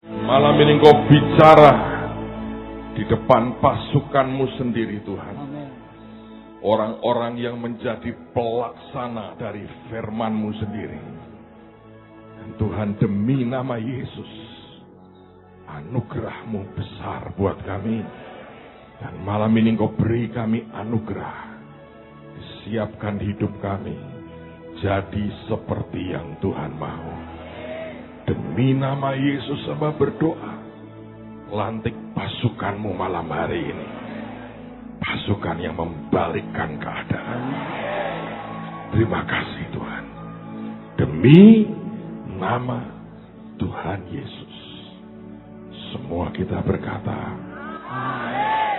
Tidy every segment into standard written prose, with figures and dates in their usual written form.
Malam ini Engkau bicara di depan pasukanmu sendiri Tuhan. Orang-orang yang menjadi pelaksana dari firman-Mu sendiri. Dan Tuhan, demi nama Yesus, anugerah-Mu besar buat kami. Dan malam ini Engkau beri kami anugerah. Siapkan hidup kami jadi seperti yang Tuhan mau. Demi nama Yesus hamba berdoa, lantik pasukan-Mu malam hari ini. Pasukan yang membalikkan keadaan. Terima kasih Tuhan. Demi nama Tuhan Yesus. Semua kita berkata,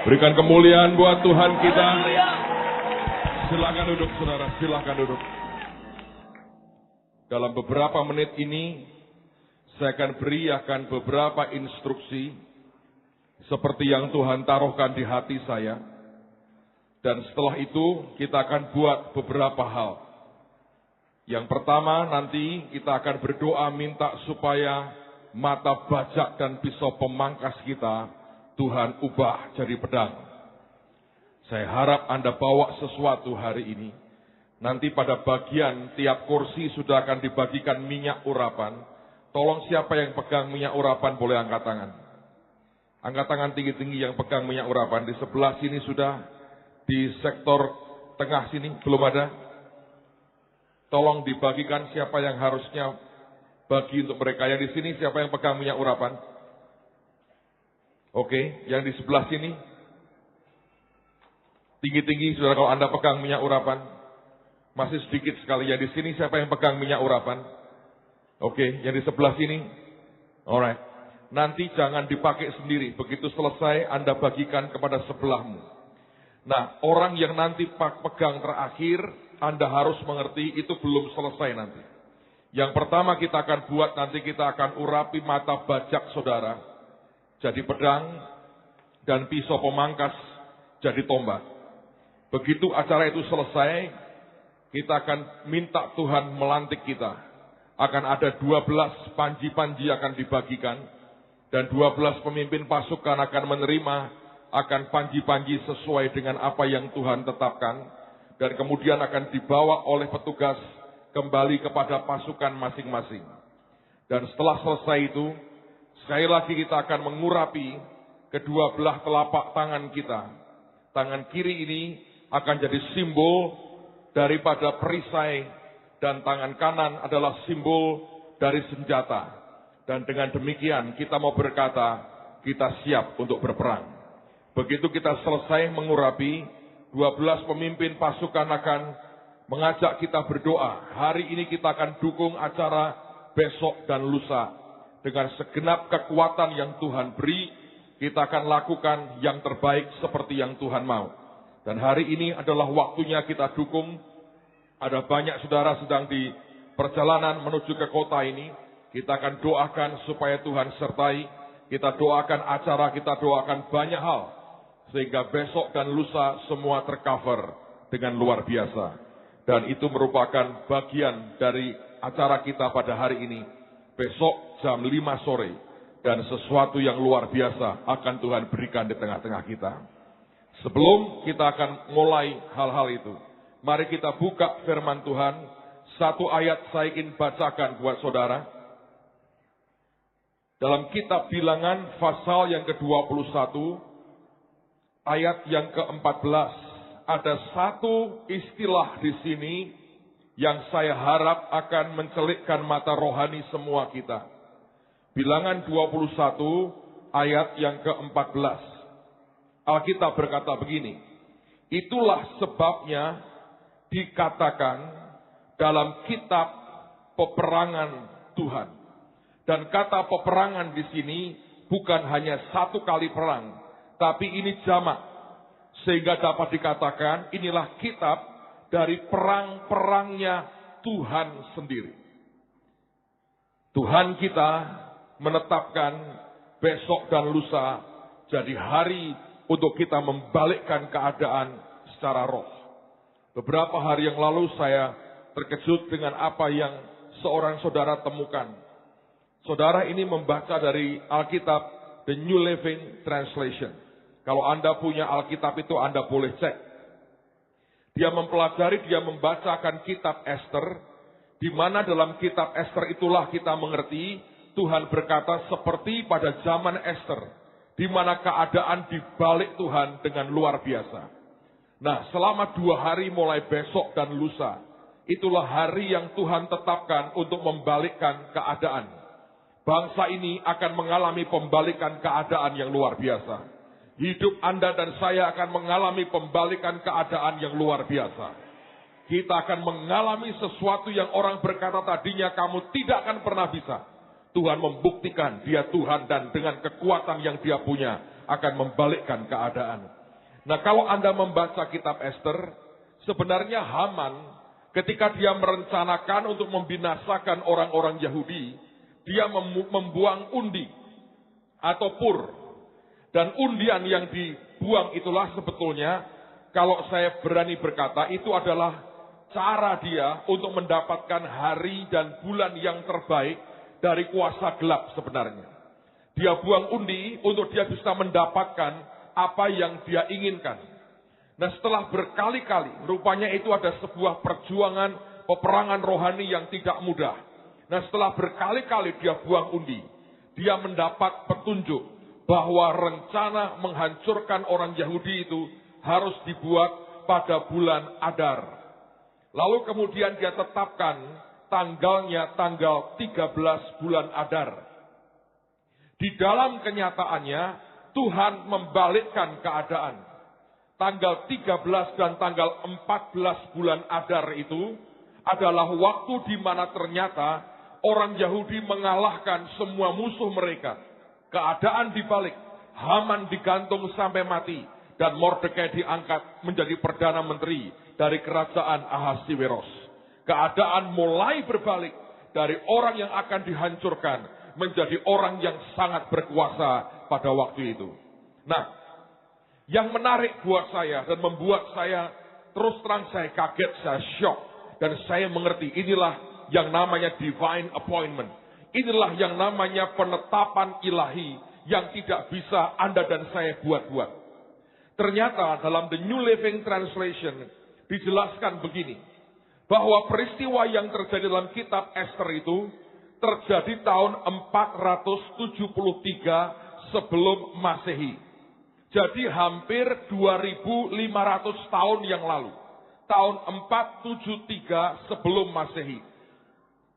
berikan kemuliaan buat Tuhan kita. Silakan duduk saudara, silakan duduk. Dalam beberapa menit ini, saya akan berikan beberapa instruksi seperti yang Tuhan taruhkan di hati saya. Dan setelah itu kita akan buat beberapa hal. Yang pertama nanti kita akan berdoa minta supaya mata bajak dan pisau pemangkas kita Tuhan ubah jadi pedang. Saya harap Anda bawa sesuatu hari ini. Nanti pada bagian tiap kursi sudah akan dibagikan minyak urapan. Tolong siapa yang pegang minyak urapan boleh angkat tangan. Angkat tangan tinggi-tinggi yang pegang minyak urapan. Di sebelah sini sudah. Di sektor tengah sini belum ada. Tolong dibagikan siapa yang harusnya bagi untuk mereka. Yang di sini siapa yang pegang minyak urapan? Oke, yang di sebelah sini. Tinggi-tinggi saudara kalau Anda pegang minyak urapan. Masih sedikit sekali. Yang di sini siapa yang pegang minyak urapan? Oke, yang di sebelah sini. Alright. Nanti jangan dipakai sendiri. Begitu selesai Anda bagikan kepada sebelahmu. Nah, orang yang nanti pegang terakhir, Anda harus mengerti itu belum selesai nanti. Yang pertama kita akan buat, nanti kita akan urapi mata bajak saudara. Jadi pedang dan pisau pemangkas jadi tombak. Begitu acara itu selesai, kita akan minta Tuhan melantik kita. Akan ada 12 panji-panji akan dibagikan. Dan 12 pemimpin pasukan akan menerima akan panji-panji sesuai dengan apa yang Tuhan tetapkan. Dan kemudian akan dibawa oleh petugas kembali kepada pasukan masing-masing. Dan setelah selesai itu, sekali lagi kita akan mengurapi kedua belah telapak tangan kita. Tangan kiri ini akan jadi simbol daripada perisai. Dan tangan kanan adalah simbol dari senjata. Dan dengan demikian kita mau berkata, kita siap untuk berperang. Begitu kita selesai mengurapi, 12 pemimpin pasukan akan mengajak kita berdoa. Hari ini kita akan dukung acara besok dan lusa. Dengan segenap kekuatan yang Tuhan beri, kita akan lakukan yang terbaik seperti yang Tuhan mau. Dan hari ini adalah waktunya kita dukung. Ada banyak saudara sedang di perjalanan menuju ke kota ini. Kita akan doakan supaya Tuhan sertai. Kita doakan acara, kita doakan banyak hal. Sehingga besok dan lusa semua tercover dengan luar biasa. Dan itu merupakan bagian dari acara kita pada hari ini. Besok jam 5 sore. Dan sesuatu yang luar biasa akan Tuhan berikan di tengah-tengah kita. Sebelum kita akan mulai hal-hal itu, mari kita buka firman Tuhan. Satu ayat saya ingin bacakan buat saudara. Dalam kitab Bilangan pasal yang ke-21. Ayat yang ke-14, ada satu istilah di sini yang saya harap akan mencelikkan mata rohani semua kita. Bilangan 21 ayat yang ke-14. Alkitab berkata begini, itulah sebabnya dikatakan dalam kitab peperangan Tuhan. Dan kata peperangan di sini bukan hanya satu kali perang, tapi ini jamak, sehingga dapat dikatakan inilah kitab dari perang-perangnya Tuhan sendiri. Tuhan kita menetapkan besok dan lusa jadi hari untuk kita membalikkan keadaan secara roh. Beberapa hari yang lalu saya terkejut dengan apa yang seorang saudara temukan. Saudara ini membaca dari Alkitab The New Living Translation. Kalau Anda punya Alkitab itu Anda boleh cek. Dia mempelajari, dia membacakan kitab Esther, di mana dalam kitab Esther itulah kita mengerti Tuhan berkata seperti pada zaman Esther, di mana keadaan dibalik Tuhan dengan luar biasa. Nah, selama 2 hari mulai besok dan lusa, itulah hari yang Tuhan tetapkan untuk membalikkan keadaan. Bangsa ini akan mengalami pembalikan keadaan yang luar biasa. Hidup Anda dan saya akan mengalami pembalikan keadaan yang luar biasa. Kita akan mengalami sesuatu yang orang berkata tadinya kamu tidak akan pernah bisa. Tuhan membuktikan dia Tuhan dan dengan kekuatan yang dia punya akan membalikkan keadaan. Nah, kalau Anda membaca kitab Esther, sebenarnya Haman ketika dia merencanakan untuk membinasakan orang-orang Yahudi, dia membuang undi atau pur. Dan undian yang dibuang itulah sebetulnya, kalau saya berani berkata, itu adalah cara dia untuk mendapatkan hari dan bulan yang terbaik dari kuasa gelap sebenarnya. Dia buang undi untuk dia bisa mendapatkan apa yang dia inginkan. Nah, setelah berkali-kali, rupanya itu ada sebuah perjuangan, peperangan rohani yang tidak mudah. Nah, setelah berkali-kali dia buang undi, dia mendapat petunjuk bahwa rencana menghancurkan orang Yahudi itu harus dibuat pada bulan Adar. Lalu kemudian dia tetapkan tanggalnya tanggal 13 bulan Adar. Di dalam kenyataannya Tuhan membalikkan keadaan. Tanggal 13 dan tanggal 14 bulan Adar itu adalah waktu di mana ternyata orang Yahudi mengalahkan semua musuh mereka. Keadaan dibalik, Haman digantung sampai mati, dan Mordekai diangkat menjadi Perdana Menteri dari kerajaan Ahasiweros. Keadaan mulai berbalik, dari orang yang akan dihancurkan, menjadi orang yang sangat berkuasa pada waktu itu. Nah, yang menarik buat saya dan membuat saya terus terang saya kaget, saya shock, dan saya mengerti inilah yang namanya divine appointment. Inilah yang namanya penetapan ilahi yang tidak bisa Anda dan saya buat-buat. Ternyata dalam The New Living Translation dijelaskan begini, bahwa peristiwa yang terjadi dalam kitab Esther itu terjadi tahun 473 sebelum Masehi. Jadi hampir 2500 tahun yang lalu. Tahun 473 sebelum Masehi.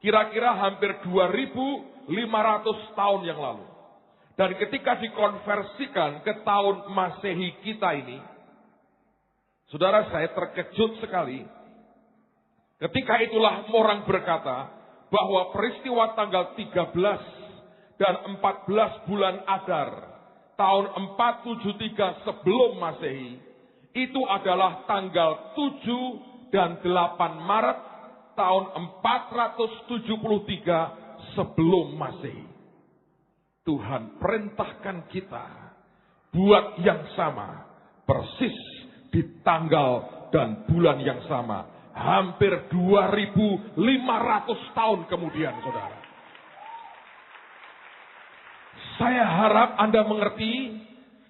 Kira-kira hampir 2500 tahun yang lalu. Dan ketika dikonversikan ke tahun Masehi kita ini, saudara, saya terkejut sekali. Ketika itulah orang berkata bahwa peristiwa tanggal 13 dan 14 bulan Adar tahun 473 sebelum Masehi itu adalah tanggal 7 dan 8 Maret tahun 473 sebelum Masehi. Tuhan perintahkan kita buat yang sama, persis di tanggal dan bulan yang sama, hampir 2500 tahun kemudian, saudara. Saya harap Anda mengerti,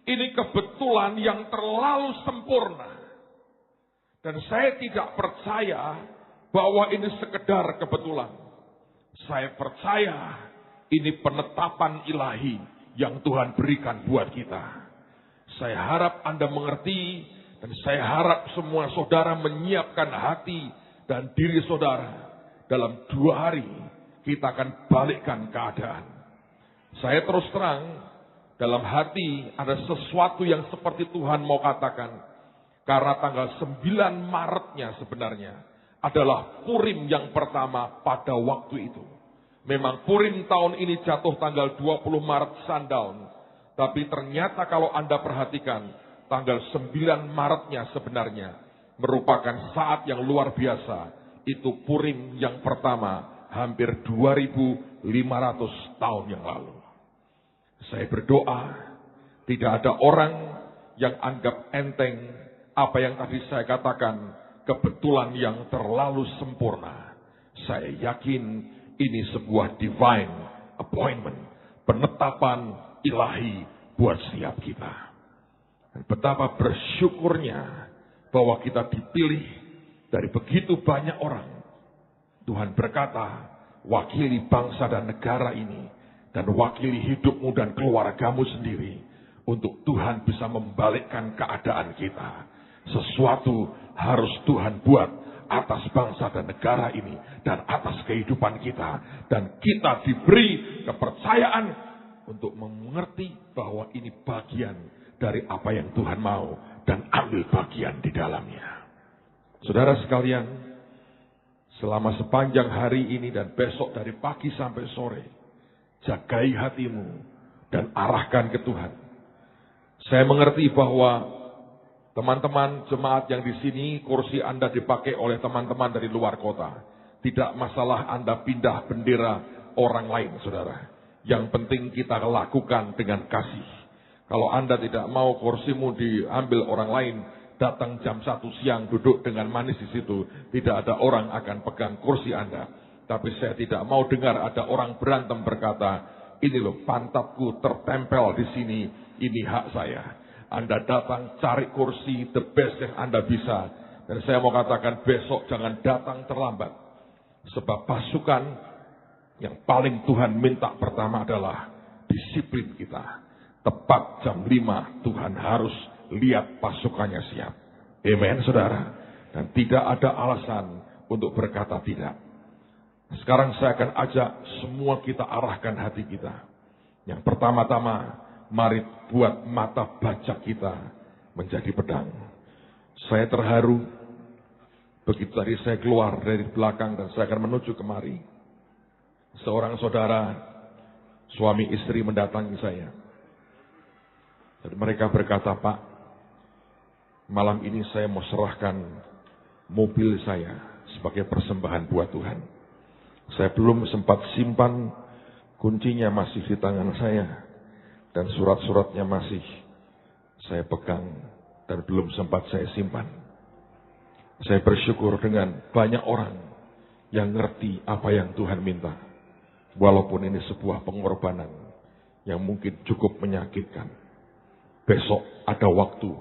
ini kebetulan yang terlalu sempurna. Dan saya tidak percaya bahwa ini sekedar kebetulan. Saya percaya ini penetapan ilahi yang Tuhan berikan buat kita. Saya harap Anda mengerti, dan saya harap semua saudara menyiapkan hati dan diri saudara. Dalam 2 hari kita akan balikkan keadaan. Saya terus terang, dalam hati ada sesuatu yang seperti Tuhan mau katakan. Karena tanggal 9 Maretnya sebenarnya adalah Purim yang pertama pada waktu itu. Memang Purim tahun ini jatuh tanggal 20 Maret sundown. Tapi ternyata kalau Anda perhatikan, tanggal 9 Maretnya sebenarnya merupakan saat yang luar biasa. Itu Purim yang pertama hampir 2500 tahun yang lalu. Saya berdoa, tidak ada orang yang anggap enteng apa yang tadi saya katakan, kebetulan yang terlalu sempurna. Saya yakin ini sebuah divine appointment, penetapan ilahi buat setiap kita. Dan betapa bersyukurnya bahwa kita dipilih dari begitu banyak orang. Tuhan berkata, wakili bangsa dan negara ini, dan wakili hidupmu dan keluargamu sendiri, untuk Tuhan bisa membalikkan keadaan kita. Sesuatu harus Tuhan buat atas bangsa dan negara ini, dan atas kehidupan kita. Dan kita diberi kepercayaan untuk mengerti bahwa ini bagian dari apa yang Tuhan mau, dan ambil bagian di dalamnya. Saudara sekalian, selama sepanjang hari ini dan besok dari pagi sampai sore, jagai hatimu dan arahkan ke Tuhan. Saya mengerti bahwa teman-teman jemaat yang di sini, kursi Anda dipakai oleh teman-teman dari luar kota. Tidak masalah Anda pindah bendera orang lain, saudara. Yang penting kita lakukan dengan kasih. Kalau Anda tidak mau kursimu diambil orang lain, datang jam 1 siang duduk dengan manis di situ, tidak ada orang akan pegang kursi Anda. Tapi saya tidak mau dengar ada orang berantem berkata, ini loh pantatku tertempel di sini, ini hak saya. Anda datang cari kursi the best yang Anda bisa. Dan saya mau katakan besok jangan datang terlambat. Sebab pasukan yang paling Tuhan minta pertama adalah disiplin kita. Tepat jam 5 Tuhan harus lihat pasukannya siap. Amen, saudara. Dan tidak ada alasan untuk berkata tidak. Sekarang saya akan ajak semua kita arahkan hati kita. Yang pertama-tama, mari buat mata baca kita menjadi pedang. Saya terharu. Begitu tadi saya keluar dari belakang dan saya akan menuju kemari. Seorang saudara, suami istri mendatangi saya. Dan mereka berkata, Pak, malam ini saya mau serahkan mobil saya sebagai persembahan buat Tuhan. Saya belum sempat simpan, kuncinya masih di tangan saya. Dan surat-suratnya masih saya pegang dan belum sempat saya simpan. Saya bersyukur dengan banyak orang yang ngerti apa yang Tuhan minta. Walaupun ini sebuah pengorbanan yang mungkin cukup menyakitkan. Besok ada waktu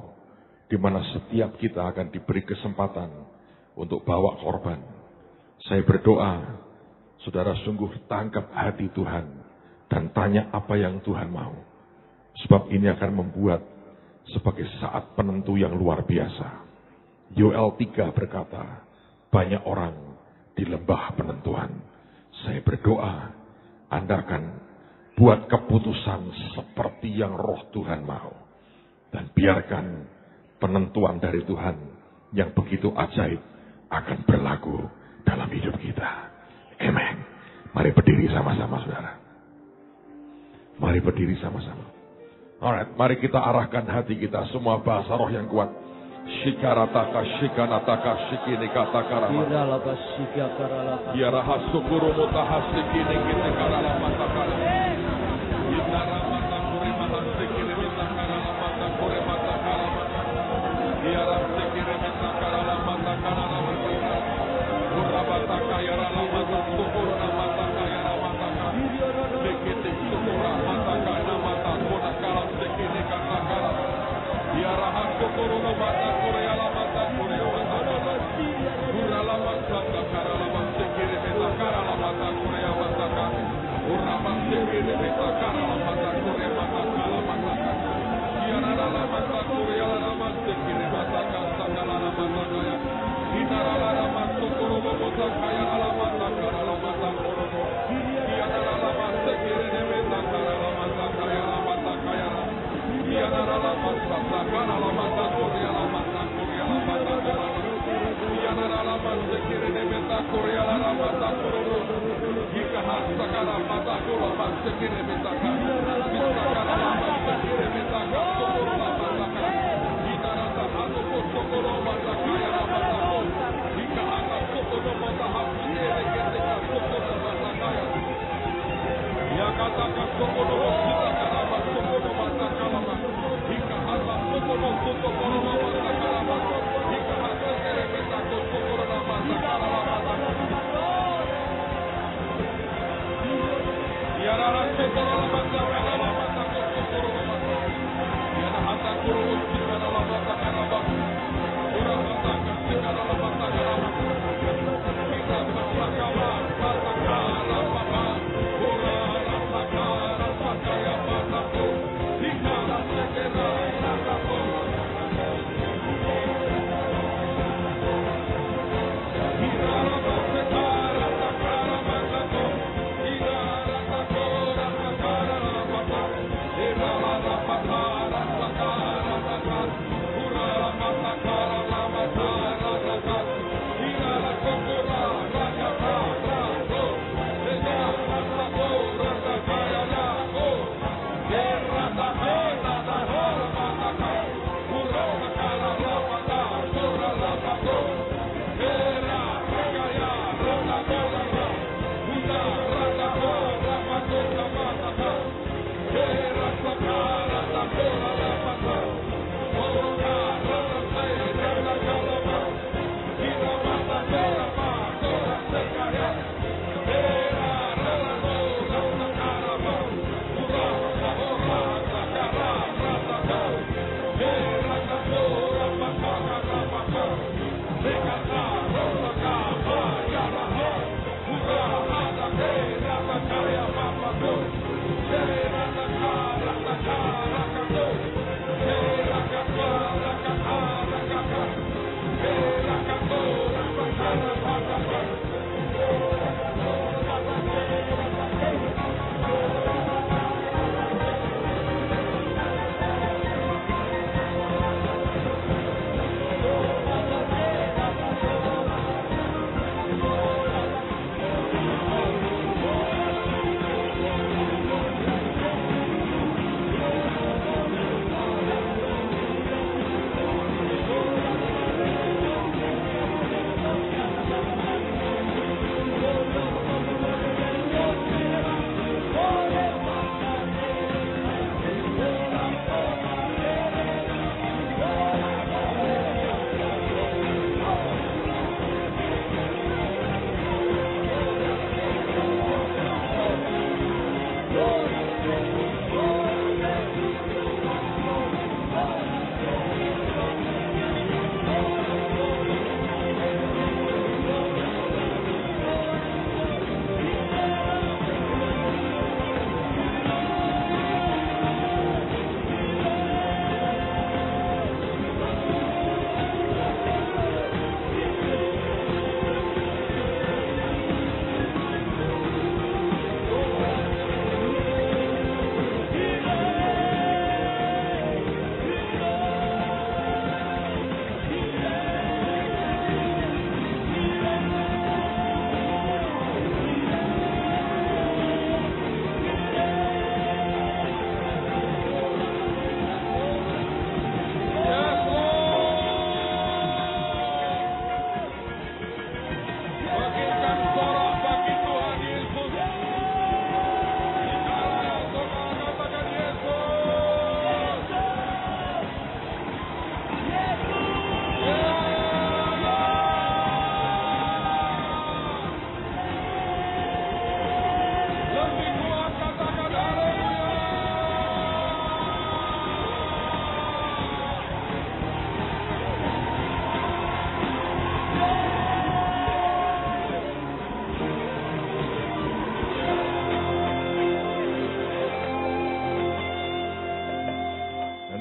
di mana setiap kita akan diberi kesempatan untuk bawa korban. Saya berdoa, saudara sungguh tangkap hati Tuhan dan tanya apa yang Tuhan mau. Sebab ini akan membuat sebagai saat penentu yang luar biasa. Yoel 3 berkata, banyak orang di lembah penentuan. Saya berdoa, Anda akan buat keputusan seperti yang roh Tuhan mau. Dan biarkan penentuan dari Tuhan yang begitu ajaib akan berlaku dalam hidup kita. Amen. Mari berdiri sama-sama, saudara. Mari berdiri sama-sama. Alright, mari kita arahkan hati kita semua bahasa roh yang kuat. Shikarataka shikanataka shikinikatakarama. Yarahasukuru mutahasiki nikitakaramatakarama.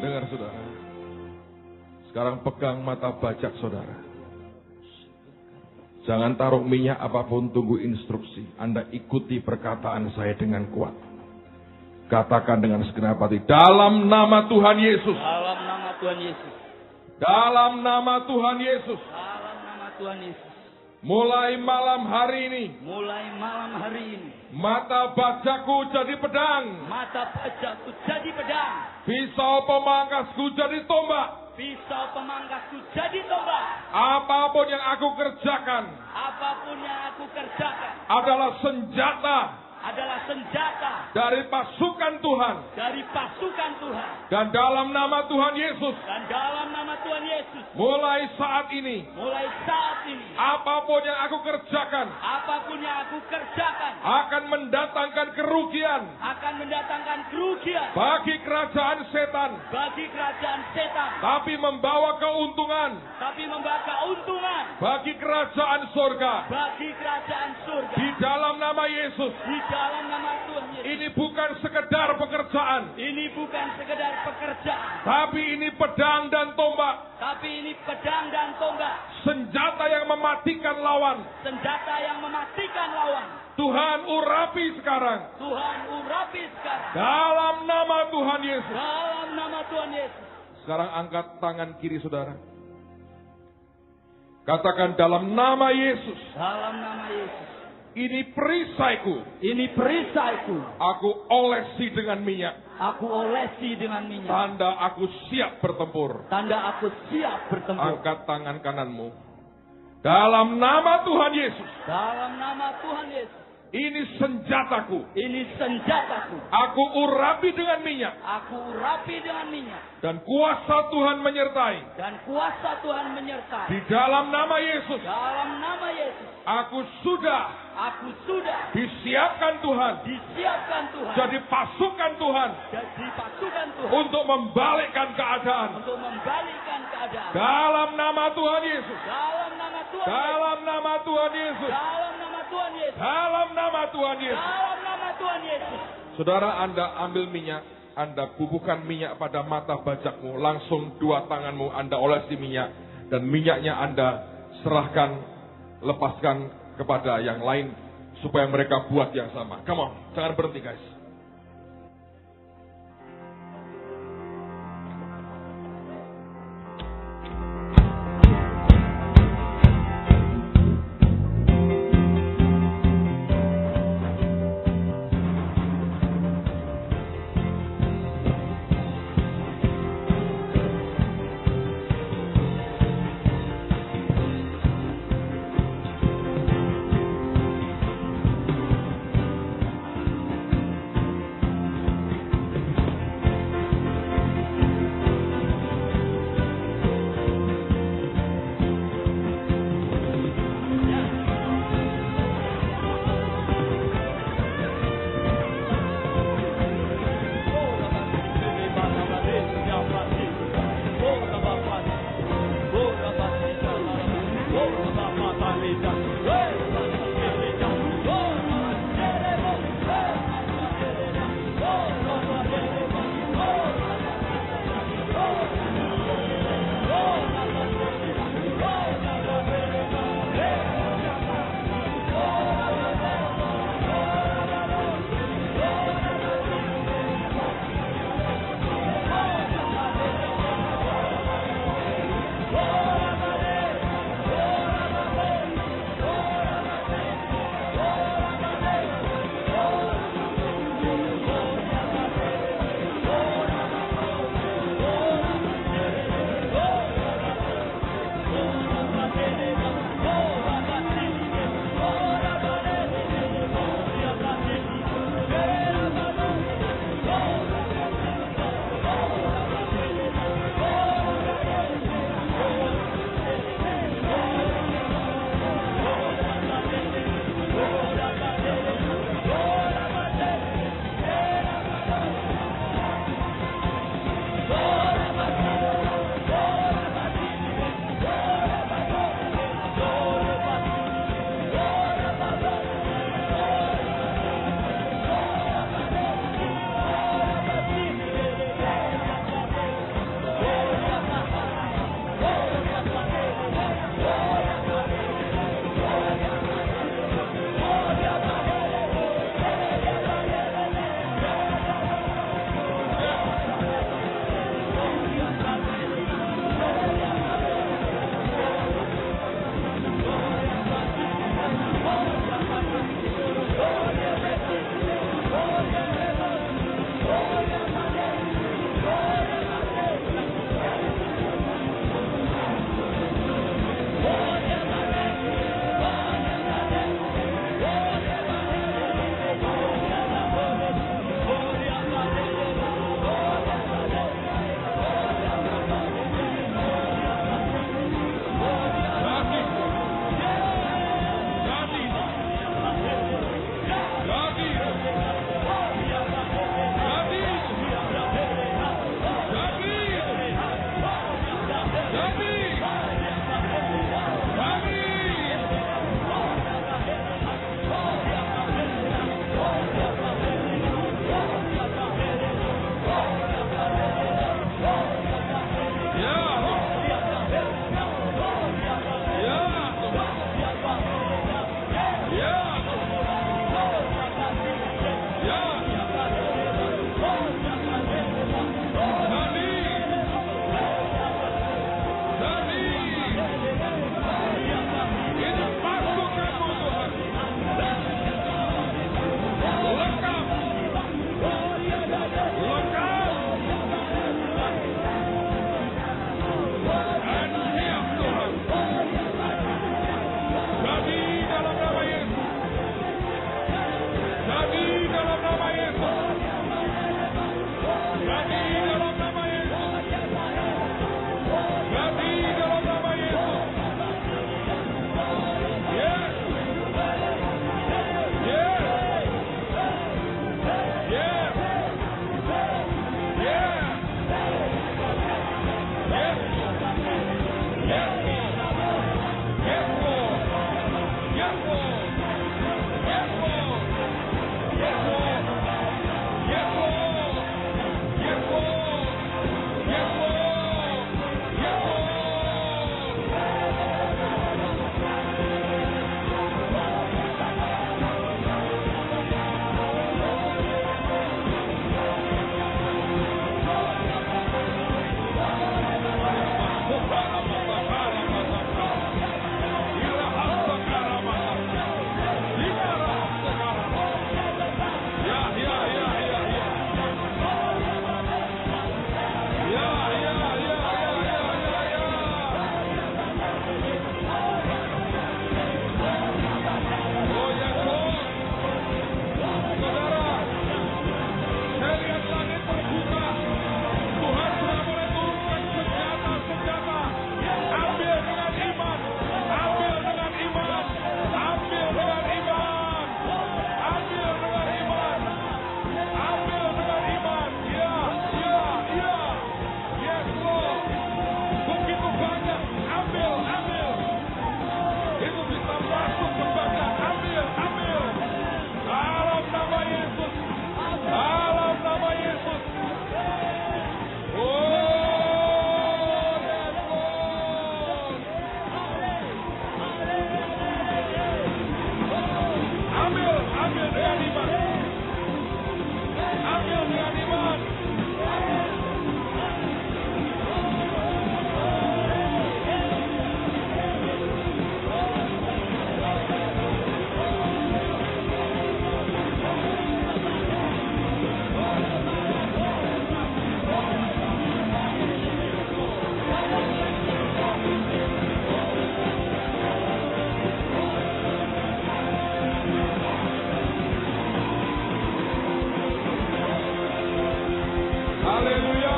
dengar saudara. Sekarang pegang mata bajak saudara. Jangan taruh minyak apapun, tunggu instruksi. Anda ikuti perkataan saya dengan kuat. Katakan dengan segenap hati, dalam nama Tuhan Yesus. Dalam nama Tuhan Yesus. Dalam nama Tuhan Yesus. Dalam nama Tuhan Yesus. Mulai malam hari ini. Mulai malam hari ini. Mata bajakku jadi pedang. Mata bajakku jadi pedang. Pisau pemangkasku jadi tombak. Pisau pemangkasku jadi tombak. Apapun yang aku kerjakan. Apapun yang aku kerjakan. Adalah senjata. Adalah senjata. Dari pasukan Tuhan. Dari pasukan Tuhan. Dan dalam nama Tuhan Yesus. Dan dalam nama Tuhan Yesus. Mulai saat ini. Mulai saat ini. Apapun yang aku kerjakan. Apapun yang aku kerjakan. Akan mendatangkan kerugian. Akan mendatangkan kerugian. Bagi kerajaan setan. Bagi kerajaan setan. Tapi membawa keuntungan. Tapi membawa keuntungan. Bagi kerajaan surga. Bagi kerajaan surga. Di dalam nama Yesus. Di dalam nama Tuhan Yesus. Ini bukan sekedar pekerjaan. Ini bukan sekedar pekerjaan. Tapi ini pedang dan tombak. Tapi ini pedang dan tombak. Senjata yang mematikan lawan. Senjata yang mematikan lawan. Tuhan urapi sekarang. Tuhan urapi sekarang. Dalam nama Tuhan Yesus. Dalam nama Tuhan Yesus. Sekarang angkat tangan kiri saudara. Katakan dalam nama Yesus. Dalam nama Yesus. Ini perisaiku. Ini perisaiku. Aku olesi dengan minyak. Aku olesi dengan minyak. Tanda aku siap bertempur. Tanda aku siap bertempur. Angkat tangan kananmu. Dalam nama Tuhan Yesus. Dalam nama Tuhan Yesus. Ini senjataku. Ini senjataku. Aku urapi dengan minyak. Aku urapi dengan minyak. Dan kuasa Tuhan menyertai. Dan kuasa Tuhan menyertai. Di dalam nama Yesus. Dalam nama Yesus. Aku sudah disiapkan Tuhan. Disiapkan Tuhan. Jadi pasukan Tuhan. Jadi pasukan Tuhan. Untuk membalikkan keadaan. Untuk membalikkan keadaan. Dalam nama Tuhan Yesus. Dalam nama Tuhan Yesus. Dalam nama Tuhan Yesus. Dalam nama Tuhan Yesus. Dalam nama Tuhan Yesus. Dalam nama Tuhan Yesus. Saudara, Anda ambil minyak. Anda bubuhkan minyak pada mata bajakmu. Langsung dua tanganmu Anda olesi minyak. Dan minyaknya Anda serahkan, lepaskan kepada yang lain. Supaya mereka buat yang sama. Come on, jangan berhenti guys. Haleluya.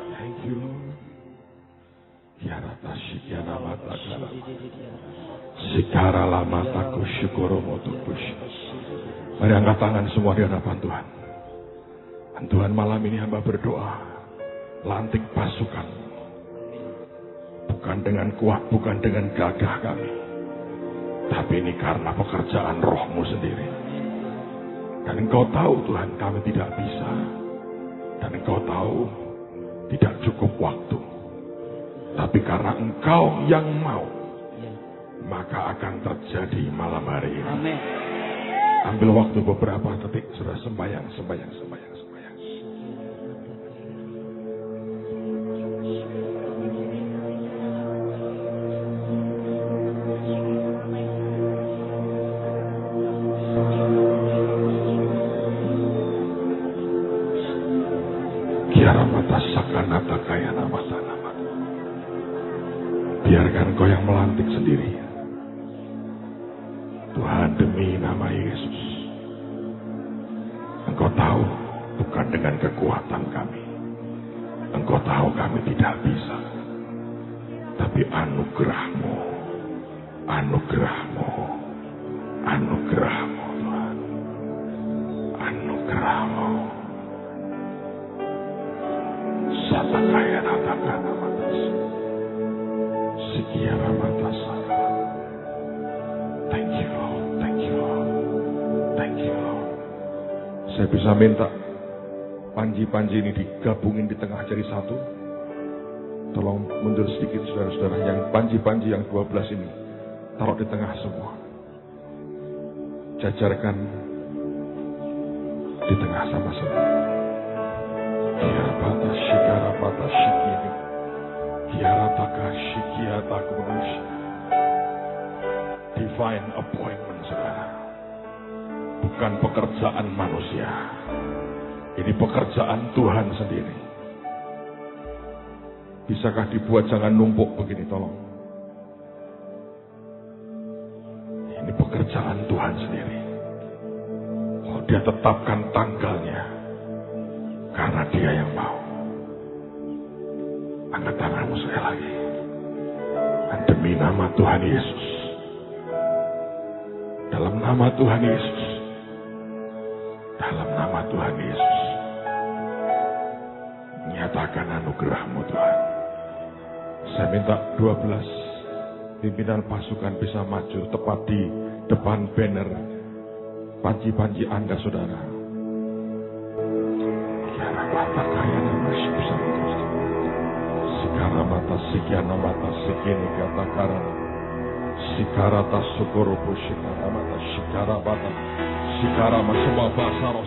Thank you, Lord. Yarata shikyana mata kala. Sikara lama taku syukuro motukus. Mari angkat tangan semua di hadapan Tuhan. Dan Tuhan, malam ini hamba berdoa, lantik pasukan. Bukan dengan kuat, bukan dengan gagah kami. Tapi ini karena pekerjaan Roh-Mu sendiri. Dan Engkau tahu Tuhan, kami tidak bisa. Dan Engkau tahu tidak cukup waktu. Tapi karena Engkau yang mau, maka akan terjadi malam hari ini. Amin. Ambil waktu beberapa detik, sudah sembahyang. Kiara mata sakanata kaya nama. Biarkan Kau yang melantik sendiri. Tuhan, demi nama Yesus. Engkau tahu bukan dengan kekuatan kami. Engkau tahu kami tidak bisa. Tapi anugerah-Mu Tuhan. Anugerah-Mu. Satakaya natakana matas. Sikiara matas. Thank you, Lord. Saya bisa minta panji-panji ini digabungin di tengah jadi satu. Tolong mundur sedikit saudara-saudara. Yang panji-panji yang 12 ini taruh di tengah semua. Jajarkan di tengah sama-sama. Kiara batas shikara batas shikini. Kiara taka shikiata kunush. Divine appointment, saudara. Bukan pekerjaan manusia. Ini pekerjaan Tuhan sendiri. Bisakah dibuat jangan numpuk begini, tolong. Ini pekerjaan Tuhan sendiri. Oh, Dia tetapkan tanggalnya. Karena Dia yang mau. Angkat tanganmu sekali lagi. Dan demi nama Tuhan Yesus. Dalam nama Tuhan Yesus. Dalam nama Tuhan Yesus. Nyatakan anugerah-Mu Tuhan. Saya minta 12 pimpinan pasukan bisa maju tepat di depan banner panji-panji Anda, saudara. Kiara mata kaya nama bisa Sikara mata sikiana mata sikini kata karana. Sikara tas sukuru pushikara mata sikara mata. Sikara semua basaro.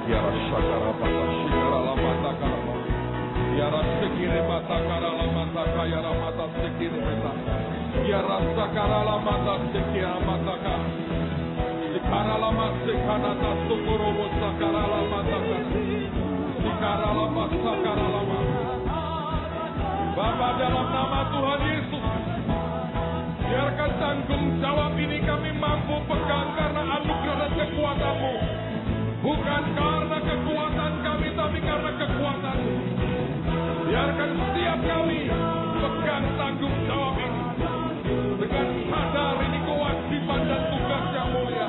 Kiara sakara mata sikara lamata karama. Kiara sikire mata kara lamata kaya mata sikire mata. Kiara sakara lamata sikira mata kara. Sikara lamata sikana tas sukuru sakara lamata kara. Sikara lamata sakara lamata. Bapa, dalam nama Tuhan Yesus, biarkan tanggung jawab ini kami mampu pegang karena anugerah dan kekuatan-Mu. Bukan karena kekuatan kami, tapi karena kekuatan-Mu. Biarkan setiap kami pegang tanggung jawab ini. Dengan sadar ini kewajiban dan tugas yang mulia.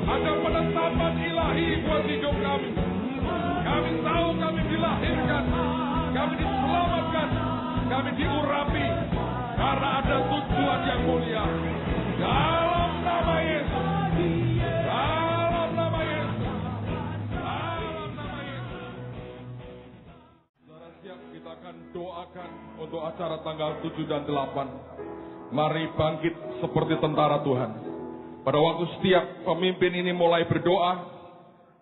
Ada penetapan ilahi buat hidup kami. Kami tahu kami dilahirkan, kami diselamatkan, kami diurapi karena ada tujuan yang mulia. Dalam nama Yesus. Dalam nama Yesus. Dalam nama Yesus. Saudara siap, kita akan doakan untuk acara tanggal 7 dan 8. Mari bangkit seperti tentara Tuhan. Pada waktu setiap pemimpin ini mulai berdoa,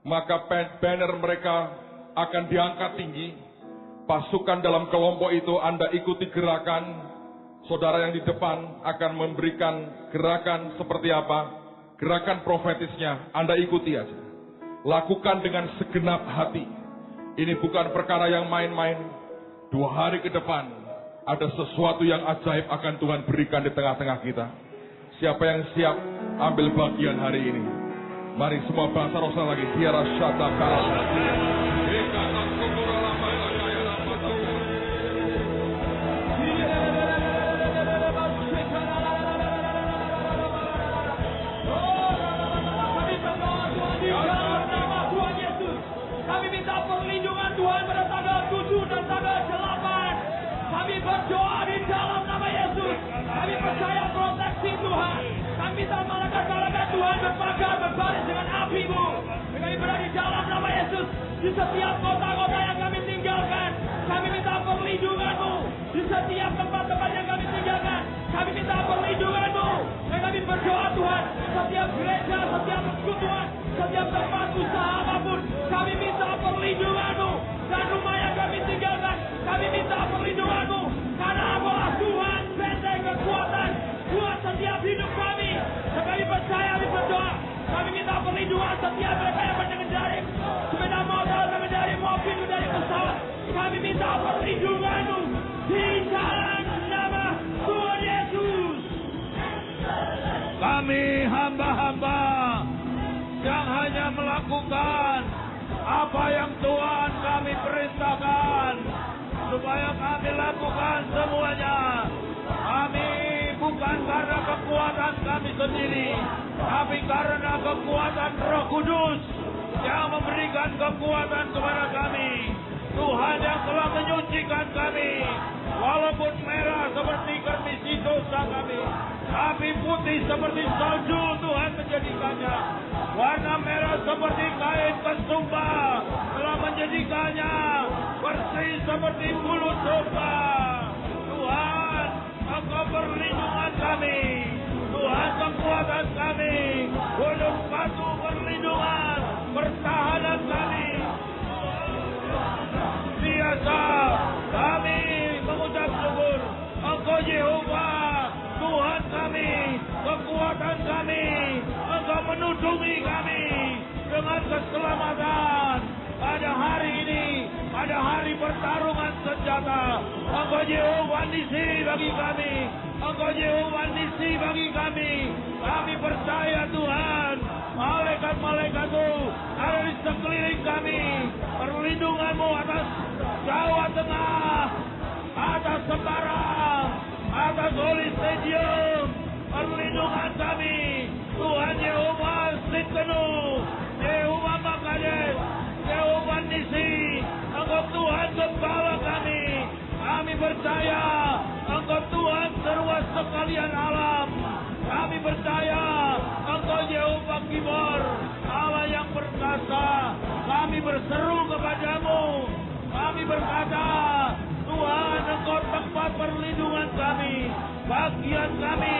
maka banner mereka akan diangkat tinggi. Pasukan dalam kelompok itu Anda ikuti gerakan. Saudara yang di depan akan memberikan gerakan seperti apa. Gerakan profetisnya Anda ikuti aja. Lakukan dengan segenap hati. Ini bukan perkara yang main-main. 2 hari ke depan ada sesuatu yang ajaib akan Tuhan berikan di tengah-tengah kita. Siapa yang siap ambil bagian hari ini? Mari semua bahasa roh lagi. Tiara syata kala. Kami minta perlindungan Tuhan pada tanggal 7 dan tanggal 8. Kami berdoa di dalam nama Yesus. Kami percaya proteksi Tuhan. Kami minta malaikat-malaikat Tuhan berpagar berbaris dengan api-Mu. Kami berada di dalam nama Yesus. Di setiap kota-kota yang kami tinggalkan, kami minta perlindungan-Mu. Di setiap tempat-tempat yang kami tinggalkan, kami minta perlindungan-Mu. Dan kami berdoa Tuhan, setiap gereja, setiap persekutuan, setiap tempat usaha apapun, kami minta perlindungan-Mu. Dan rumah yang kami tinggalkan, kami minta perlindungan-Mu. Karena Engkaulah Tuhan, benteng kekuatan buat setiap hidup kami. Dan kami percaya, kami berdoa, kami minta perlindungan setiap mereka yang mengendarai sepeda motor, mengendarai mobil, mengendarai pesawat. Kami minta perlindungan-Mu di dalam nama Tuhan Yesus. Kami hamba-hamba yang hanya melakukan apa yang Tuhan kami perintahkan, supaya kami lakukan semuanya. Kami bukan karena kekuatan kami sendiri, tapi karena kekuatan Roh Kudus yang memberikan kekuatan kepada kami. Tuhan yang telah menyucikan kami, walaupun merah seperti kermisi dosa kami, tapi putih seperti salju Tuhan menjadikannya. Warna merah seperti kain kesumba telah menjadikannya bersih seperti bulu domba. Tuhan, Engkau perlindungan kami. Tuhan, kekuatan kami. Gunung batu perlindungan, pertahanan kami. Biasa kami mengucap syukur. Engkau Yehova, Tuhan kami, kekuatan kami. Engkau menudungi kami dengan keselamatan. Pada hari ini, pada hari pertarungan senjata, Engkau Yehova Nisi bagi kami. Engkau Yehova Nisi bagi kami. Kami percaya Tuhan, malaikat-malaikat-Mu ada di sekeliling kami. Perlindungan-Mu atas Jawa Tengah, atas Semarang, atas Holy Stadium. Perlindungan kami, Tuhan Yehova Sitkenu, Yehova Makades, Yehova Nisi. Engkau Tuhan Gembala kami. Kami percaya Engkau Tuhan seruas sekalian alam. Kami percaya Engkau Yehova Kibor, Allah yang perkasa. Kami berseru kepadamu. Kami berkata, Tuhan, Engkau tempat perlindungan kami, bagian kami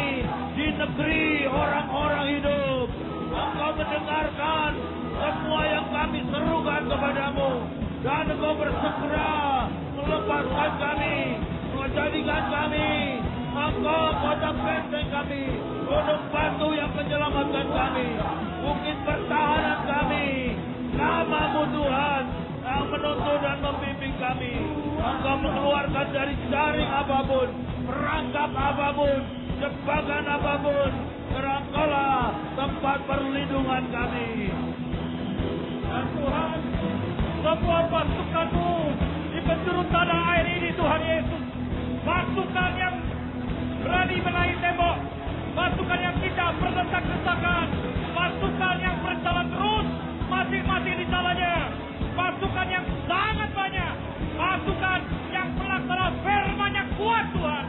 di negeri orang-orang hidup. Engkau mendengarkan semua yang kami serukan kepadamu, dan Engkau bersegera melepaskan kami, menjadikan kami Engkau kota benteng kami, gunung batu yang menyelamatkan kami, bukit pertahanan kami. Nama-Mu Tuhan yang menuntun dan membimbing kami. Engkau mengeluarkan dari jaring apapun, perangkap apapun, jebakan apapun. Engkaulah tempat perlindungan kami. Dan Tuhan, semua pasukan-Mu di penjuru tanah air ini, Tuhan Yesus, pasukan yang berani menaik tembok, pasukan yang tidak berdesak-desakan, pasukan yang berjalan terus masing-masing di jalannya, pasukan yang sangat banyak, pasukan yang pelaksana firman yang kuat, Tuhan.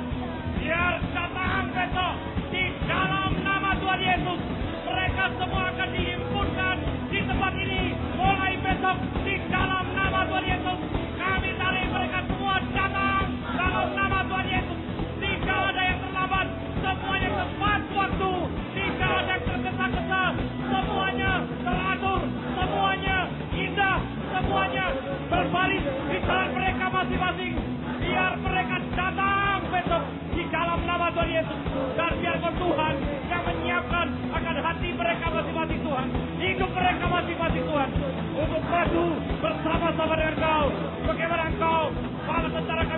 Biar datang besok di dalam nama Tuhan Yesus, mereka semua akan dihimpunkan di tempat ini mulai besok di dalam nama Tuhan Yesus. Kami tarik mereka semua datang dalam nama Tuhan Yesus. Tidak ada yang terlambat, semuanya tepat waktu. Tidak ada yang tergesa-gesa, semuanya teratur, semuanya indah, semuanya berbaris di jalan mereka masing-masing. Biar mereka datang besok di dalam nama Tuhan Yesus. Dan biarkan Tuhan yang menyiapkan akan hati mereka masing-masing, Tuhan, hidup mereka masing-masing, Tuhan, untuk maju bersama-sama dengan Kau. Bagaimana Engkau, para tentara kami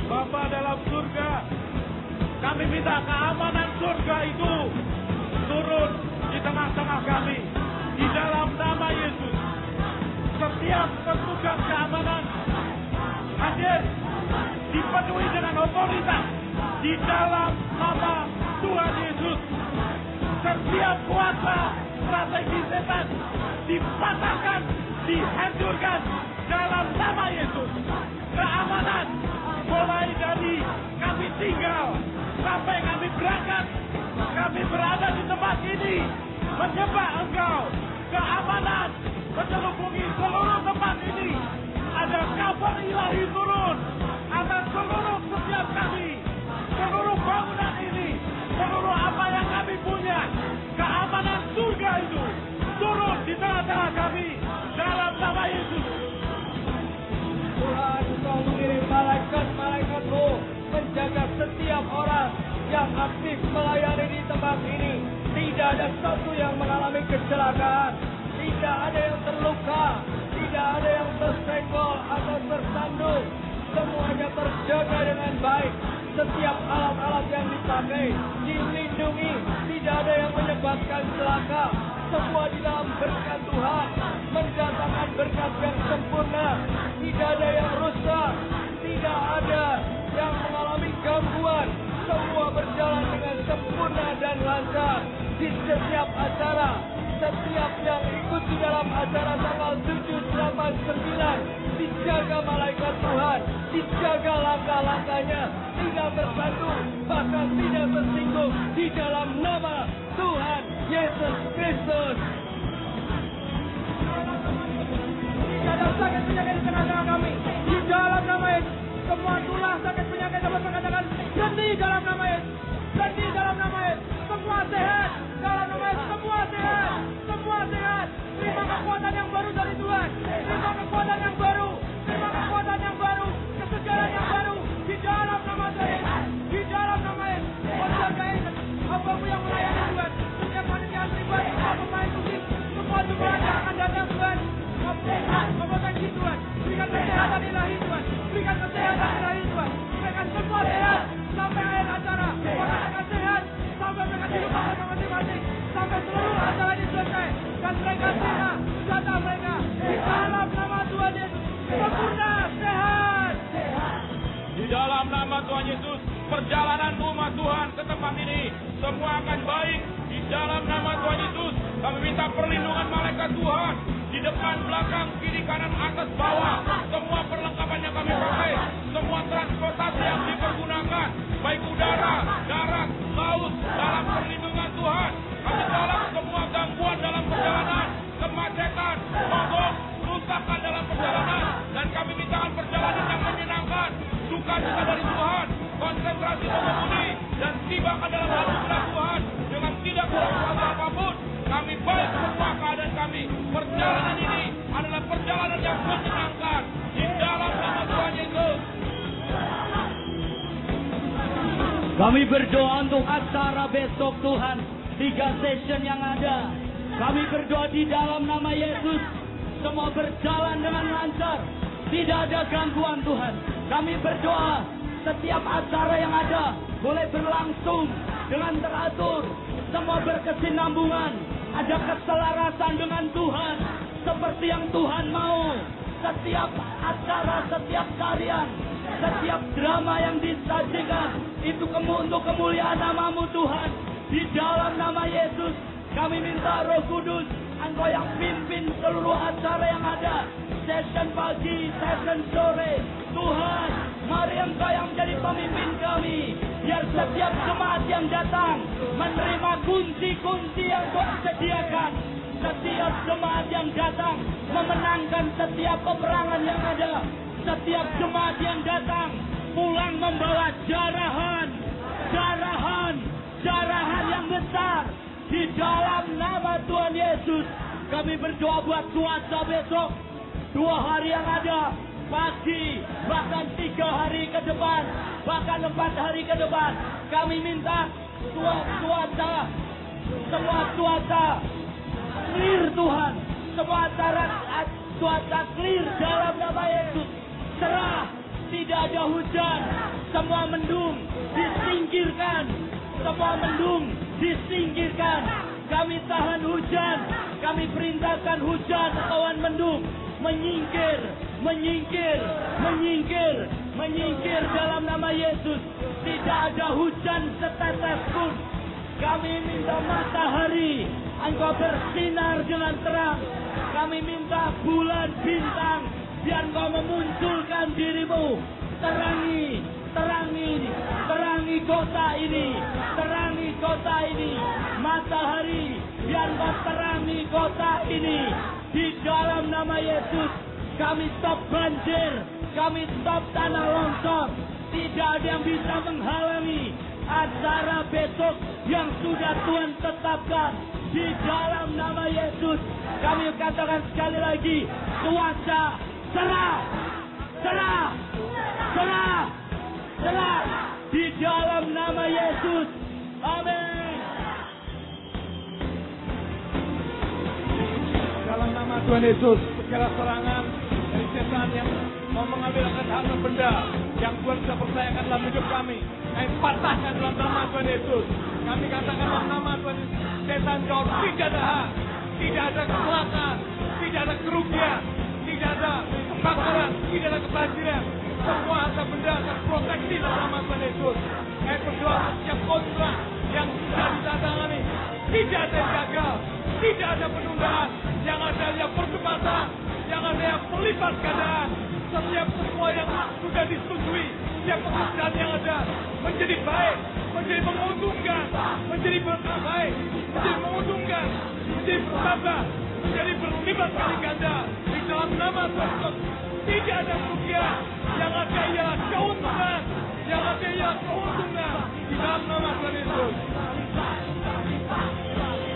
Bapa dalam surga, kami minta keamanan surga itu turun di tengah-tengah kami. Di dalam nama Yesus, setiap petugas keamanan hadir, dipenuhi dengan otoritas di dalam nama Tuhan Yesus. Setiap kuasa strategi setan dipatahkan, dihancurkan dalam nama Yesus. Keamanan mulai dari kami tinggal sampai kami berangkat, kami berada di tempat ini menyembah Engkau. Keamanan menyelubungi seluruh tempat ini. Ada kabar ilahi turun atas seluruh setiap kami, seluruh bangunan ini, seluruh apa yang kami punya. Keamanan surga itu turun di tengah-tengah kami dalam nama Yesus. Tuhan, Engkau mengirim malaikat-malaikat-Mu menjaga setiap orang yang aktif melayani di tempat ini. Tidak ada satu yang mengalami kecelakaan, tidak ada yang terluka, tidak ada yang tersenggol atau tersandung. Semuanya terjaga dengan baik. Setiap alat-alat yang dipakai dilindungi, tidak ada yang menyebabkan celaka. Semua di dalam berkat Tuhan, mendatangkan berkat yang sempurna. Tidak ada yang rusak, tidak ada yang mengalami gangguan. Semua berjalan dengan sempurna dan lancar di setiap acara. Setiap yang ikut di dalam acara tanggal 7, 8, 9 dijaga malaikat Tuhan, dijaga langkah-langkahnya, tidak tersandung, bahkan tidak tersinggung di dalam nama Tuhan Yesus Kristus. Tidak ada sakit penyakit di tengah-tengah kami. Di dalam nama Yesus, semua tulah sakit penyakit dapat mengatakan berhenti dalam nama Yesus. Berhenti dalam nama Yesus. Semua sehat dalam nama Yesus. Semua sehat. Semua sehat. Terima kekuatan yang baru dari Tuhan. Terima kekuatan yang baru. Terima kekuatan yang baru. Kesegaran yang baru. Di dalam nama Tuhan. Di dalam nama Yesus. Menjagai hamba-Mu yang melayani Tuhan. Setiap manusia pribadi, pemain musik, semua jemaat yang akan datang Tuhan. Memproteksi Tuhan. Berikan kesehatan ilahi Tuhan. Berikan kesehatan ilahi Tuhan. Berikan semua sehat sampai akhir acara. Orang sehat sampai mereka di rumah masing-masing. Sampai seluruh acara ini selesai. Dan mereka sehat. Data mereka di dalam nama Tuhan Yesus. Sempurna, sehat. Di dalam nama Tuhan Yesus, perjalanan umat Tuhan ke tempat ini semua akan baik. Di dalam nama Tuhan Yesus, kami minta perlindungan malaikat Tuhan di depan, belakang, kiri, kanan, atas, bawah. Semua perlengkapan yang kami pakai, semua transportasi yang dipergunakan, baik udara, darat, laut, dalam perlindungan Tuhan. Kami tolak semua gangguan dalam perjalanan, kemacetan, mogok, kerusakan dalam perjalanan, dan kami mintakan perjalanan yang menyenangkan, sukacita dari Tuhan, konsentrasi mengemudi, dan tibakan dalam anugerah Tuhan dengan tidak kurang kuasa apapun. Kami baik semua keadaan kami. Perjalanan ini adalah perjalanan yang menyenangkan di dalam nama Tuhan Yesus. Kami berdoa untuk acara besok Tuhan, 3 session yang ada. Kami berdoa di dalam nama Yesus, semua berjalan dengan lancar, tidak ada gangguan Tuhan. Kami berdoa setiap acara yang ada boleh berlangsung dengan teratur, semua berkesinambungan, ada keselarasan dengan Tuhan, seperti yang Tuhan mau. Setiap acara, setiap tarian, setiap drama yang disajikan, itu untuk kemuliaan nama-Mu Tuhan. Di dalam nama Yesus, kami minta Roh Kudus, Engkau yang pimpin seluruh acara yang ada. Session pagi, session sore. Tuhan, mari Engkau yang menjadi pemimpin kami. Biar setiap jemaat yang datang menerima kunci-kunci yang Kau sediakan. Setiap jemaat yang datang memenangkan setiap peperangan yang ada. Setiap jemaat yang datang pulang membawa jarahan yang besar. Di dalam nama Tuhan Yesus, kami berdoa buat cuaca besok. 2 hari yang ada, pagi, bahkan 3 hari ke depan, bahkan 4 hari ke depan. Kami minta semua cuaca clear Tuhan. Semua cuaca clear dalam nama Yesus. Cerah, tidak ada hujan. Semua mendung disingkirkan. Semua mendung disingkirkan. Kami tahan hujan. Kami perintahkan hujan awan mendung menyingkir, menyingkir, menyingkir, menyingkir dalam nama Yesus. Tidak ada hujan setetes pun. Kami minta matahari, Engkau bersinar dengan terang. Kami minta bulan bintang, biar Engkau memunculkan dirimu. Terangi, terangi, terangi kota ini, terangi kota ini. Matahari, biar Engkau terangi kota ini. Di dalam nama Yesus, kami stop banjir, kami stop tanah longsor. Tidak ada yang bisa menghalangi acara besok yang sudah Tuhan tetapkan. Di dalam nama Yesus, kami katakan sekali lagi, kuasa cerah, cerah, cerah, cerah. Di dalam nama Yesus, amin. Dalam nama Tuhan Yesus, segala serangan dari setan yang mau mengambil harta benda yang Tuhan sudah percayakan dalam hidup kami, kami patahkan dalam nama Tuhan Yesus. Kami katakan dalam nama Tuhan Yesus, setan kau tidak ada hak, tidak ada kecelakaan, tidak ada kerugian, tidak ada kebakaran, tidak ada kebanjiran. Semua harta benda terproteksi dalam nama Tuhan Yesus. Kami berdoa setiap kontrak yang sudah ditandatangani, tidak ada yang gagal, tidak ada penundaan, yang ada yang percepatan, yang ada yang melipat keadaan. Setiap semua yang sudah disetujui, setiap pekerjaan yang ada menjadi baik, menjadi menguntungkan, menjadi berkah baik, menjadi menguntungkan, menjadi bertambah, menjadi berlipat kali ganda. Di dalam nama Tuhan Yesus, tidak ada kerugian, yang ada ialah keuntungan, yang ada ialah keuntungan. Di dalam nama Tuhan Yesus.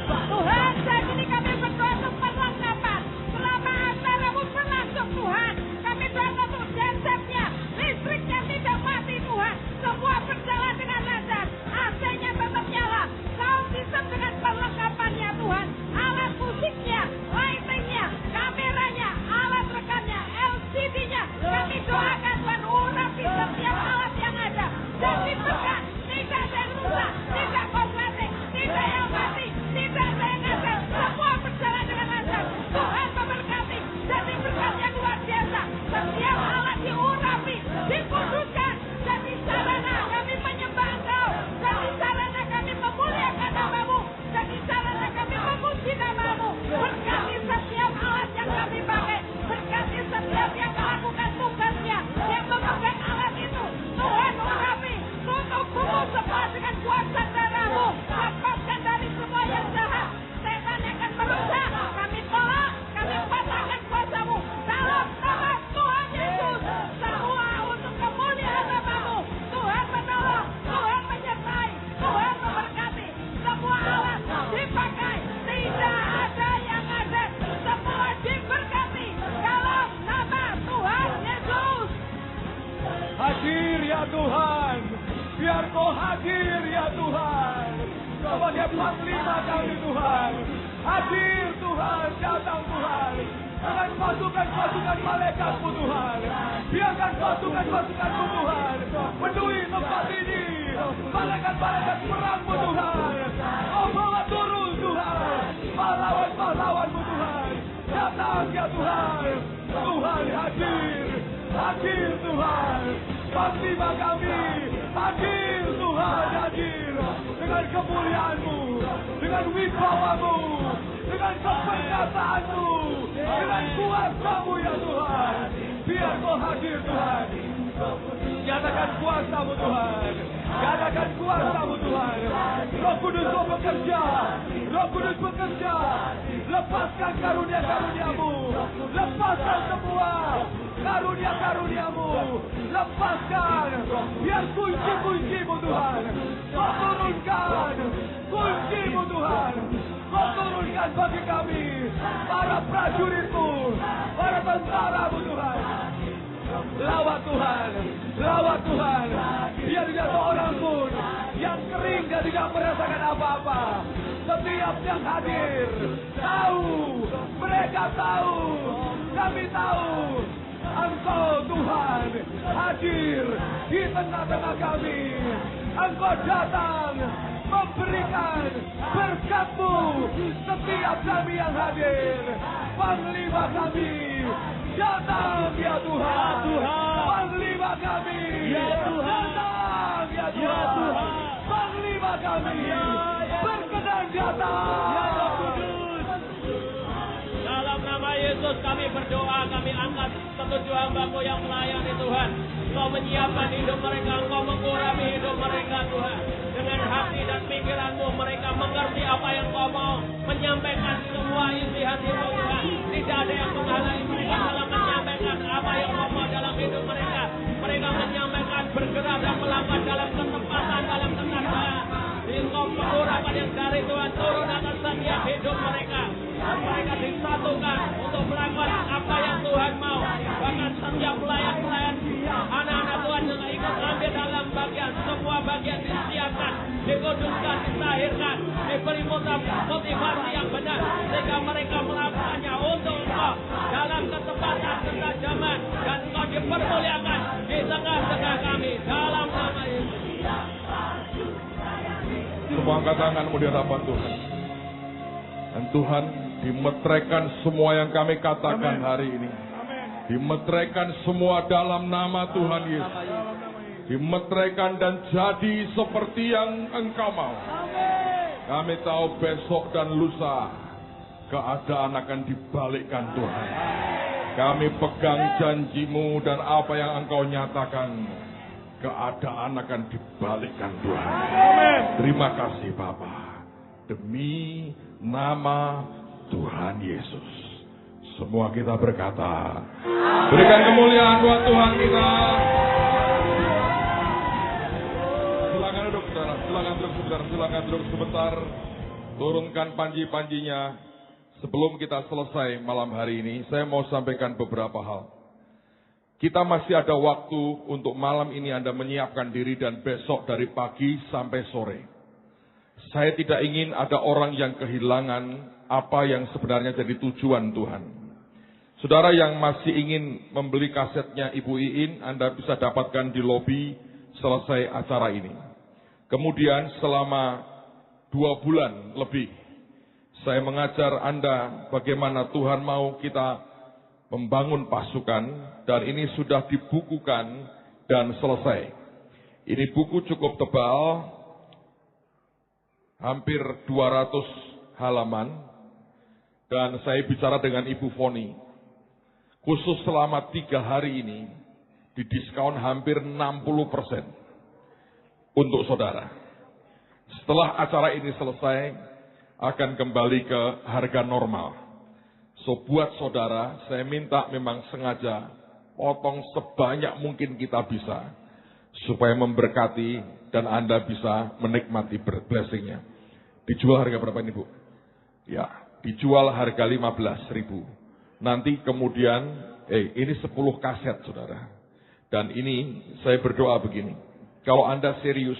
Tuhan, saat ini kami berdoa untuk perlengkapan. Selama acaramu berlangsung Tuhan, kami berdoa untuk gensetnya, listrik yang tidak mati Tuhan. Semua berjalan dengan lancar, AC-nya tetap nyala, sound system dengan perlengkapannya Tuhan. Alat musiknya, lightingnya, kameranya, alat rekamnya, LCD-nya. Kami doakan Tuhan, urapi setiap alat yang ada. Jadi berkat, tidak ada yang rusak, tidak kosmetik, tidak yang mati, tidak ada yang ada. Semua berjalan dengan lancar. Tuhan memberkati. Jadi berkat yang luar biasa. Setiap alat diurapi, dikuduskan. Jadi sarana kami menyembah Engkau. Jadi sarana kami memuliakan namamu. Jadi sarana kami memuji namamu. Berkati setiap alat yang kami pakai. Berkati setiap yang melakukan tugasnya, yang memegang alat itu. Tuhan urapi. Tutup bumi semua dengan kuasa darahmu. Lepaskan dari semua yang jahat. Setan yang akan merusak. Kami tolak. Kami patahkan kuasamu. Dalam nama Tuhan Yesus. Semua untuk kemuliaan namamu. Tuhan menolong. Tuhan menyertai. Tuhan memberkati. Semua alat dipakai. Tidak ada yang ada. Semua diberkati. Dalam nama Tuhan Yesus. Hadir ya Tuhan, biar kau hadir ya Tuhan, sebagai panglima kami Tuhan. Hadir Tuhan, datang Tuhan, dengan pasukan-pasukan malaikatmu Tuhan. Biarkan pasukan-pasukanmu Tuhan penuhi tempat ini. Malaikat-malaikat perangmu Tuhan, kau bawa turun Tuhan. Pahlawan-pahlawanmu Tuhan, datang ya Tuhan. Tuhan hadir, hadir Tuhan. Panglima kami, hadir Tuhan, hadir. Dengan kemuliaan-Mu, dengan wibawa-Mu, dengan keperkasaanmu, dengan kuasa-Mu ya Tuhan. Biar kau hadir Tuhan. Nyatakan kuasa-Mu Tuhan. Nyatakan kuasa-Mu Tuhan. Roh Kudus kau bekerja. Roh Kudus bekerja. Lepaskan karunia-karunia-Mu. Lepaskan semua karunia-karunia-Mu. Lepaskan. Biar kunci-kuncimu Tuhan. Kau turunkan kunci-Mu Tuhan. Kau turunkan bagi kami. Para prajurit-Mu. Para tentara-Mu Tuhan. Lawat Tuhan, lawat Tuhan. Biar tidak seorang pun yang kering dan tidak merasakan apa-apa. Setiap yang hadir tahu, mereka tahu, kami tahu. Engkau Tuhan hadir di tengah-tengah kami. Engkau datang memberikan berkat-Mu setiap kami yang hadir. Panglima kami datang ya Tuhan. Panglima kami datang ya Tuhan. Panglima kami berkenan datang. Dalam nama Yesus kami berdoa, kami angkat ketujuh hamba-Mu yang melayani Tuhan. Engkau menyiapkan hidup mereka, Engkau mengurapi hidup mereka Tuhan. Dengan hati dan pikiran-Mu mereka mengerti apa yang Engkau mau, menyampaikan semua isi hati-Mu Tuhan. Tidak ada yang menghalangi mereka dalam menyampaikan apa yang Engkau mau dalam hidup mereka. Mereka menyampaikan, bergerak dan melangkah dalam ketepatan, dalam ketatanan. Engkau pengurapan yang dari Tuhan turun atas setiap hidup mereka. Dan mereka disatukan untuk melakukan apa yang Tuhan mau. Bahkan setiap pelayan-pelayan, anak-anak Tuhan yang ikut ambil dalam bagian, semua bagian disiapkan, dikuduskan, ditahirkan, diberi motivasi yang benar, sehingga mereka melakukannya untuk Engkau dalam ketepatan, ketajaman, dan Engkau dipermuliakan di tengah-tengah kami dalam nama Yesus. Semua angkat tanganmu di hadapan Tuhan. Dan Tuhan dimeteraikan semua yang kami katakan hari ini. Dimeteraikan semua dalam nama Tuhan Yesus. Dimeteraikan dan jadi seperti yang Engkau mau. Kami tahu besok dan lusa keadaan akan dibalikkan Tuhan. Kami pegang janji-Mu dan apa yang Engkau nyatakan. Keadaan akan dibalikkan Tuhan. Terima kasih Bapa. Demi nama Tuhan Yesus. Semua kita berkata, berikan kemuliaan buat Tuhan kita. Silakan duduk saudara, silakan duduk saudara, silakan duduk sebentar. Turunkan panji-panjinya. Sebelum kita selesai malam hari ini, saya mau sampaikan beberapa hal. Kita masih ada waktu untuk malam ini Anda menyiapkan diri dan besok dari pagi sampai sore. Saya tidak ingin ada orang yang kehilangan apa yang sebenarnya jadi tujuan Tuhan. Saudara yang masih ingin membeli kasetnya Ibu Iin, Anda bisa dapatkan di lobi selesai acara ini. Kemudian selama 2 bulan lebih, saya mengajar Anda bagaimana Tuhan mau kita membangun pasukan, dan ini sudah dibukukan dan selesai. Ini buku cukup tebal, hampir 200 halaman, dan saya bicara dengan Ibu Foni. Khusus selama 3 hari ini, didiskon hampir 60% untuk saudara. Setelah acara ini selesai, akan kembali ke harga normal. So buat saudara, saya minta memang sengaja potong sebanyak mungkin kita bisa. Supaya memberkati dan Anda bisa menikmati blessing-nya. Dijual harga berapa ini Bu? Ya, dijual harga 15.000. Nanti kemudian, ini 10 kaset saudara. Dan ini saya berdoa begini. Kalau Anda serius,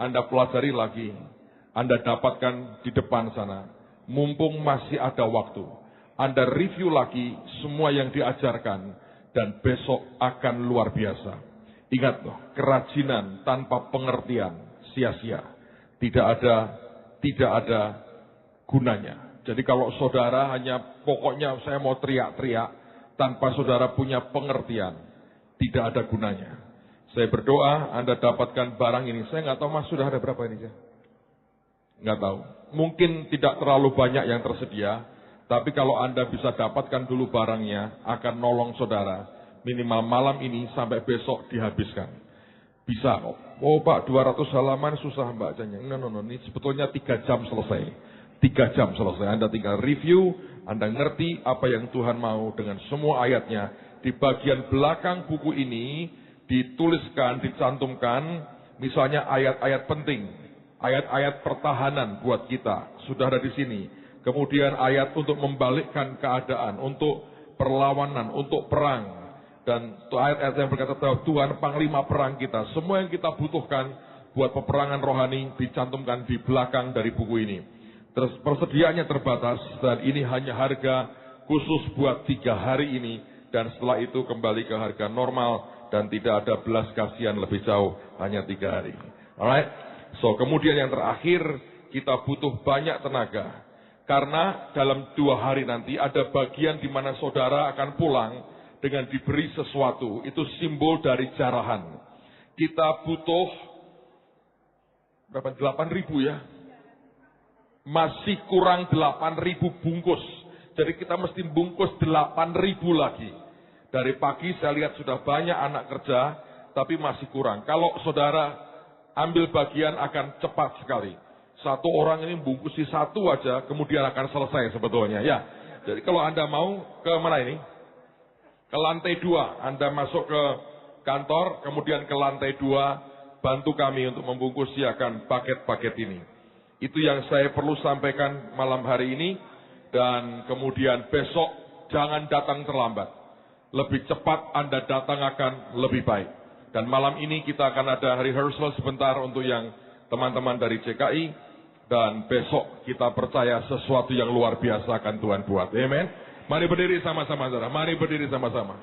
Anda pelajari lagi, Anda dapatkan di depan sana. Mumpung masih ada waktu. Anda review lagi semua yang diajarkan dan besok akan luar biasa. Ingat loh, kerajinan tanpa pengertian sia-sia. Tidak ada gunanya. Jadi kalau saudara hanya pokoknya saya mau teriak-teriak tanpa saudara punya pengertian, tidak ada gunanya. Saya berdoa Anda dapatkan barang ini. Saya nggak tahu Mas sudah ada berapa ini ya? Nggak tahu. Mungkin tidak terlalu banyak yang tersedia. Tapi kalau Anda bisa dapatkan dulu barangnya, akan nolong saudara. Minimal malam ini sampai besok dihabiskan. Bisa kok. Oh Pak, 200 halaman susah bacanya. No. Ini sebetulnya 3 jam selesai. 3 jam selesai. Anda tinggal review, Anda ngerti apa yang Tuhan mau dengan semua ayatnya. Di bagian belakang buku ini, dituliskan, dicantumkan, misalnya ayat-ayat penting. Ayat-ayat pertahanan buat kita. Sudah ada di sini. Kemudian ayat untuk membalikkan keadaan, untuk perlawanan, untuk perang. Dan ayat-ayat yang berkata Tuhan panglima perang kita. Semua yang kita butuhkan buat peperangan rohani dicantumkan di belakang dari buku ini. Terus persediaannya terbatas dan ini hanya harga khusus buat 3 hari ini. Dan setelah itu kembali ke harga normal dan tidak ada belas kasihan lebih jauh, hanya 3 hari. Alright? So, kemudian yang terakhir, kita butuh banyak tenaga. Karena dalam 2 hari nanti ada bagian di mana saudara akan pulang dengan diberi sesuatu. Itu simbol dari jarahan. Kita butuh berapa? 8.000 ya? Masih kurang 8.000 bungkus. Jadi kita mesti bungkus 8.000 lagi. Dari pagi saya lihat sudah banyak anak kerja, tapi masih kurang. Kalau saudara ambil bagian akan cepat sekali. Satu orang ini bungkusi 1 aja, kemudian akan selesai sebetulnya. Ya, jadi kalau Anda mau ke mana ini? Ke lantai 2, Anda masuk ke kantor, kemudian ke lantai 2, bantu kami untuk membungkus siapkan paket-paket ini. Itu yang saya perlu sampaikan malam hari ini, dan kemudian besok jangan datang terlambat. Lebih cepat Anda datang akan lebih baik. Dan malam ini kita akan ada rehearsal sebentar untuk yang teman-teman dari CKI, dan besok kita percaya sesuatu yang luar biasa akan Tuhan buat. Amen. Mari berdiri sama-sama, saudara. Mari berdiri sama-sama.